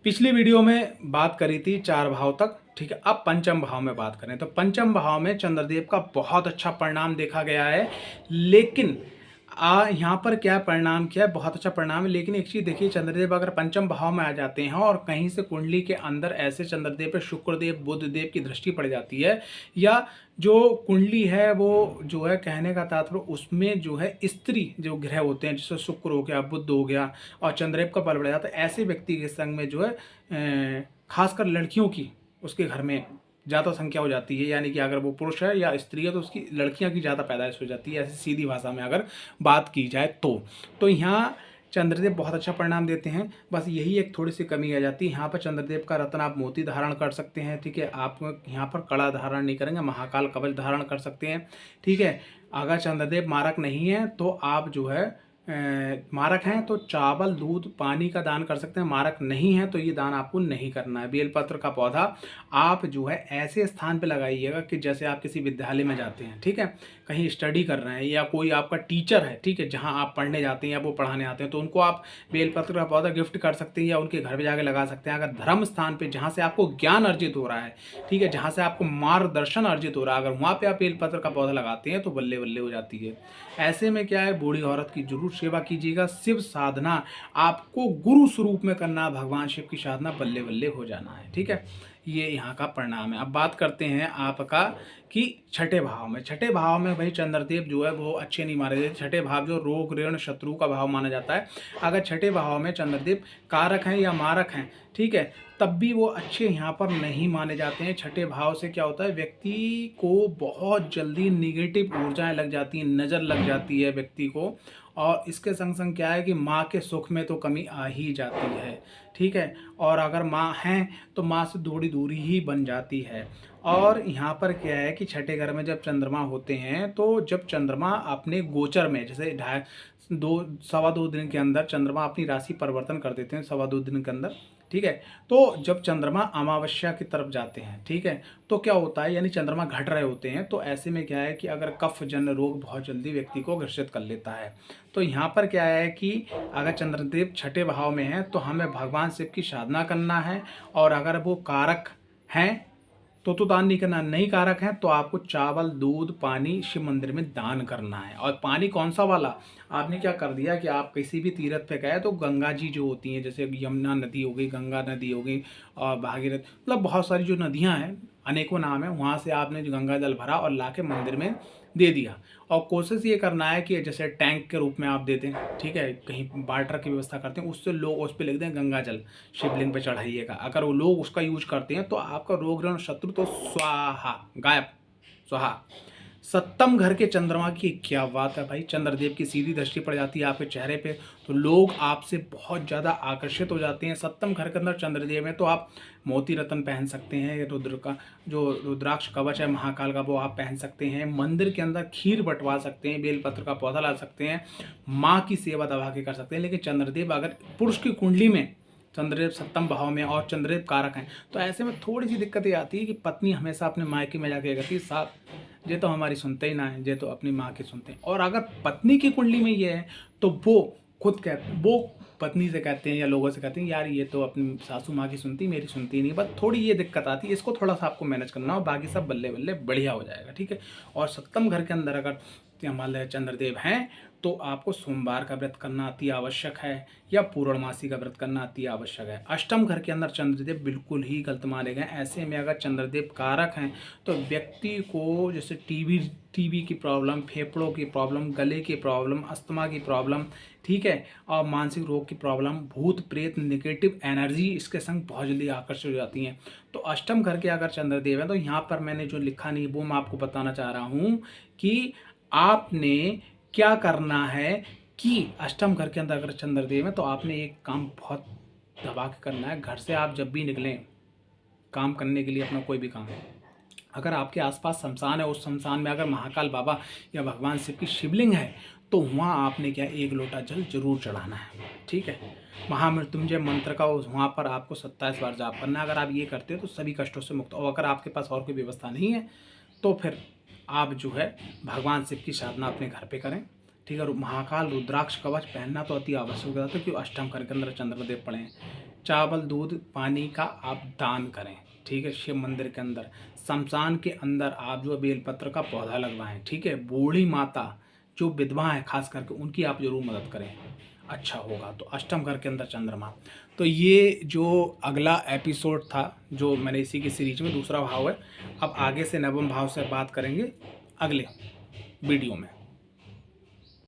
पिछली वीडियो में बात करी थी चार भाव तक। ठीक है, अब पंचम भाव में बात करें तो पंचम भाव में चंद्रदेव का बहुत अच्छा परिणाम देखा गया है। लेकिन यहाँ पर क्या परिणाम किया है, बहुत अच्छा परिणाम है। लेकिन एक चीज़ देखिए, चंद्रदेव अगर पंचम भाव में आ जाते हैं और कहीं से कुंडली के अंदर ऐसे चंद्रदेव पे शुक्रदेव बुधदेव की दृष्टि पड़ जाती है, या जो कुंडली है वो जो है, कहने का तात्पर्य उसमें जो है स्त्री जो ग्रह होते हैं, जैसे शुक्र हो गया, बुध हो गया और चंद्रदेव का बल बढ़ जाता है, ऐसे व्यक्ति के संग में जो है खासकर लड़कियों की उसके घर में ज़्यादा संख्या हो जाती है। यानी कि अगर वो पुरुष है या स्त्री है तो उसकी लड़कियां की ज़्यादा पैदाइश हो जाती है, ऐसी सीधी भाषा में अगर बात की जाए तो यहाँ चंद्रदेव बहुत अच्छा परिणाम देते हैं। बस यही एक थोड़ी सी कमी आ जाती है। यहाँ पर चंद्रदेव का रत्न आप मोती धारण कर सकते हैं। ठीक है, आप यहाँ पर कड़ा धारण नहीं करेंगे, महाकाल कवच धारण कर सकते हैं। ठीक है, अगर चंद्रदेव मारक नहीं है तो आप जो है मारक हैं तो चावल दूध पानी का दान कर सकते हैं। मारक नहीं है तो ये दान आपको नहीं करना है। बेलपत्र का पौधा आप जो है ऐसे स्थान पे लगाइएगा कि जैसे आप किसी विद्यालय में जाते हैं, ठीक है, कहीं स्टडी कर रहे हैं, या कोई आपका टीचर है, ठीक है, जहां आप पढ़ने जाते हैं या वो पढ़ाने आते हैं, तो उनको आप बेलपत्र का पौधा गिफ्ट कर सकते हैं या उनके घर पे जाके लगा सकते हैं। अगर धर्म स्थान पे जहाँ से आपको ज्ञान अर्जित हो रहा है, ठीक है, जहाँ से आपको मार्गदर्शन अर्जित हो रहा है, अगर वहाँ पे आप बेलपत्र का पौधा लगाते हैं तो बल्ले बल्ले हो जाती है। ऐसे में क्या है, बूढ़ी औरत की जरूर सेवा कीजिएगा। शिव साधना आपको गुरु स्वरूप में करना, भगवान शिव की साधना, बल्ले बल्ले हो जाना है। ठीक है, ये यहाँ का परिणाम है। अब बात करते हैं आपका कि छठे भाव में। छठे भाव में भाई चंद्रदेव जो है वो अच्छे नहीं माने जाते। छठे भाव जो रोग ऋण शत्रु का भाव माना जाता है, अगर छठे भाव में चंद्रदेव कारक हैं या मारक हैं, ठीक है, तब भी वो अच्छे यहाँ पर नहीं माने जाते हैं। छठे भाव से क्या होता है, व्यक्ति को बहुत जल्दी निगेटिव ऊर्जाएं लग जाती हैं, नज़र लग जाती है व्यक्ति को, और इसके संग संग क्या है कि माँ के सुख में तो कमी आ ही जाती है। ठीक है, और अगर माँ हैं तो माँ से थोड़ी दूरी ही बन जाती है। और यहाँ पर क्या है कि छठे घर में जब चंद्रमा होते हैं, तो जब चंद्रमा अपने गोचर में, जैसे ढाई दो सवा दो दिन के अंदर चंद्रमा अपनी राशि परिवर्तन कर देते हैं, सवा दो दिन के अंदर, ठीक है, तो जब चंद्रमा अमावस्या की तरफ जाते हैं, ठीक है, तो क्या होता है, यानी चंद्रमा घट रहे होते हैं, तो ऐसे में क्या है कि अगर कफ जन्य रोग बहुत जल्दी व्यक्ति को ग्रसित कर लेता है। तो यहाँ पर क्या है कि अगर चंद्रदेव छठे भाव में है तो हमें भगवान शिव की साधना करना है, और अगर वो कारक हैं तो दान नहीं करना, नहीं कारक है तो आपको चावल दूध पानी शिव मंदिर में दान करना है। और पानी कौन सा वाला, आपने क्या कर दिया कि आप किसी भी तीर्थ पे गए तो गंगा जी जो होती हैं, जैसे यमुना नदी हो गई, गंगा नदी हो गई और भागीरथ, मतलब बहुत सारी जो नदियां हैं, अनेकों नाम है, वहाँ से आपने जो गंगा जल भरा और ला के मंदिर में दे दिया। और कोशिश ये करना है कि जैसे टैंक के रूप में आप देते हैं, ठीक है, कहीं वाटर की व्यवस्था करते हैं, उससे लोग उस पर लिख दें गंगा जल, शिवलिंग पे चढ़ाइएगा। अगर वो लोग उसका यूज करते हैं तो आपका रोग ऋण शत्रु तो स्वाहा, गायब, स्वाहा। सप्तम घर के चंद्रमा की क्या बात है भाई, चंद्रदेव की सीधी दृष्टि पड़ जाती है आपके चेहरे पे तो लोग आपसे बहुत ज़्यादा आकर्षित हो जाते हैं। सप्तम घर के अंदर चंद्रदेव है तो आप मोती रत्न पहन सकते हैं, रुद्र का जो रुद्राक्ष कवच है महाकाल का वो आप पहन सकते हैं, मंदिर के अंदर खीर बंटवा सकते हैं, बेलपत्र का पौधा ला सकते हैं, माँ की सेवा दबा के कर सकते हैं। लेकिन चंद्रदेव अगर पुरुष की कुंडली में चंद्रदेव सप्तम भाव में और चंद्रदेव कारक हैं तो ऐसे में थोड़ी सी दिक्कत ये आती है कि पत्नी हमेशा अपने मायके में जाके कहती है साहब ये तो हमारी सुनते ही ना है, ये तो अपनी माँ की सुनते हैं। और अगर पत्नी की कुंडली में ये है तो वो खुद वो पत्नी से कहते हैं या लोगों से कहते हैं यार ये तो अपनी सासू माँ की सुनती, मेरी सुनती नहीं। बस थोड़ी ये दिक्कत आती है, इसको थोड़ा सा आपको मैनेज करना हो, बाकी सब बल्ले बल्ले बढ़िया हो जाएगा। ठीक है, और सप्तम घर के अंदर अगर मान लें चंद्रदेव हैं तो आपको सोमवार का व्रत करना अति आवश्यक है, या पूर्णमासी का व्रत करना अति आवश्यक है। अष्टम घर के अंदर चंद्रदेव बिल्कुल ही गलत माने गए। ऐसे में अगर चंद्रदेव कारक हैं तो व्यक्ति को जैसे टीबी की प्रॉब्लम, फेफड़ों की प्रॉब्लम, गले की प्रॉब्लम, अस्थमा की प्रॉब्लम, ठीक है, और मानसिक रोग की प्रॉब्लम, भूत प्रेत नेगेटिव एनर्जी इसके संग बहुत जल्दी आकर्षित हो जाती हैं। तो अष्टम घर के अगर चंद्रदेव है तो यहाँ पर मैंने जो लिखा नहीं वो मैं आपको बताना चाह रहा हूँ कि आपने क्या करना है कि अष्टम घर के अंदर अगर चंद्रदेव है तो आपने एक काम बहुत दबा के करना है। घर से आप जब भी निकलें काम करने के लिए, अपना कोई भी काम, अगर आपके आसपास शमशान है, उस शमशान में अगर महाकाल बाबा या भगवान शिव की शिवलिंग है तो वहाँ आपने क्या एक लोटा जल जरूर चढ़ाना है। ठीक है, महामृत्युंजय मंत्र का वहाँ पर आपको 27 बार जाप करना है। अगर आप ये करते हो तो सभी कष्टों से मुक्त। और अगर आपके पास और कोई व्यवस्था नहीं है तो फिर आप जो है भगवान शिव की साधना अपने घर पे करें। ठीक है, महाकाल रुद्राक्ष कवच पहनना तो अति आवश्यक हो जाता है क्योंकि अष्टम घर के अंदर चंद्रदेव पड़े हैं। चावल दूध पानी का आप दान करें, ठीक है। शिव मंदिर के अंदर, शमशान के अंदर आप जो बेलपत्र का पौधा लगवाएं, ठीक है। बूढ़ी माता जो विधवा है खास करके, उनकी आप जरूर मदद करें, अच्छा होगा। तो अष्टम घर के अंदर चंद्रमा। तो ये जो अगला एपिसोड था जो मैंने इसी की सीरीज में, दूसरा भाव है। अब आगे से नवम भाव से बात करेंगे अगले वीडियो में।